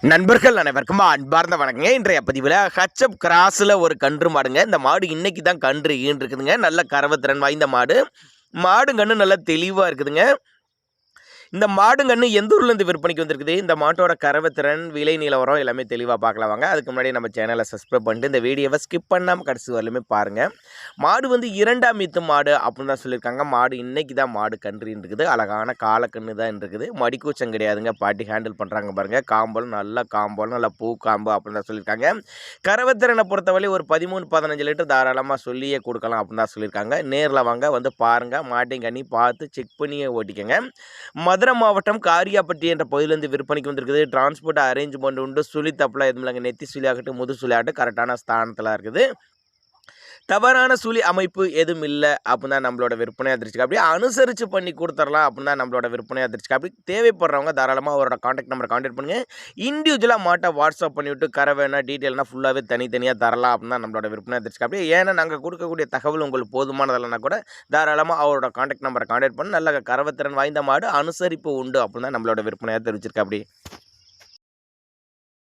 நண்பர்கள் அனைவருக்கும் அன்பார்ந்த வணக்கங்க. இன்றைய பதிவில் ஹச்சப் கிராஸில் ஒரு கன்று மாடுங்க. இந்த மாடு இன்னைக்கு தான் கன்று ஈன்றுக்குதுங்க. நல்ல கறவைத்திறன் வாய்ந்த மாடு. மாடு கன்று நல்லா தெளிவாக இருக்குதுங்க. இந்த மாடுங்கன்னு எந்த ஊர்லேருந்து விற்பனைக்கு வந்திருக்குது, இந்த மாட்டோட கறவைத்திறன், விலை நிலவரம் எல்லாமே தெளிவாக பார்க்கலாம் வாங்க. அதுக்கு முன்னாடி நம்ம சேனலை சப்ஸ்கிரைப் பண்ணிட்டு இந்த வீடியோவை ஸ்கிப் பண்ணாமல் கடைசி வரலுமே பாருங்கள். மாடு வந்து 2ஆம் ஈத்து மாடு அப்படின்னு தான் சொல்லியிருக்காங்க. மாடு இன்னைக்கு தான் மாடு கன்றுன்னு இருக்குது. அழகான காலக்கன்று தான் இருக்குது. மடிக்கூச்சம் கிடையாதுங்க. பாட்டி ஹேண்டில் பண்ணுறாங்க பாருங்கள். காம்பல் நல்லா பூ காம்பு அப்படின்னு தான் சொல்லியிருக்காங்க. கறவைத்திறனை பொறுத்தவரை ஒரு 13-15 லிட்டர் தாராளமாக சொல்லியே கொடுக்கலாம் அப்படின்னு தான் சொல்லியிருக்காங்க. நேரில் வாங்க வந்து பாருங்கள். மாட்டையும் கண்ணி பார்த்து செக் பண்ணியே ஓட்டிக்கங்க. மதுரை மாவட்டம் காரியாப்பட்டி என்ற பகுதியிலிருந்து விற்பனைக்கு வந்திருக்குது. டிரான்ஸ்போர்ட் அரேஞ்ச்மெண்ட் உண்டு. சுழி தப்பலாம் எதுவும் இல்லைங்க. நெத்தி சுழி ஆகட்டும், முது சுழி ஆகட்டும் கரெக்டான ஸ்தானத்தில் இருக்குது. தவறான சுழி அமைப்பு எதுவும் இல்லை அப்படின்னு தான் நம்மளோட விற்பனை அதிர்ச்சிக்கு அப்படியே அனுசரித்து பண்ணி கொடுத்துடலாம் அப்படின்னு தான் நம்மளோட விற்பனை அதிர்ச்சிக்கு அப்படி தேவைப்படுறவங்க தாராளமாக அவரோட காண்டாக்ட் நம்பரை காண்டாக்ட் பண்ணுங்கள். இண்டிவிஜுவலாக மாட்டை வாட்ஸ்அப் பண்ணிவிட்டு கரை வேணா டீட்டெயில்னா ஃபுல்லாகவே தனித்தனியாக தரலாம் அப்படின்னு தான் நம்மளோட விற்பனை அதிர்ச்சிக்கு அப்படியே ஏன்னா நாங்கள் கொடுக்கக்கூடிய தகவல் உங்களுக்கு போதுமானதில்லைனா கூட தாராளமாக அவரோட காண்டாக்ட் நம்பரை காண்டாக்ட் பண்ணி நல்ல கறவைத்திறன் வாய்ந்த மாடு அனுசரிப்பு உண்டு அப்படின்னு தான் நம்மளோட விற்பனையாக தெரிவிச்சிருக்கா அப்படி.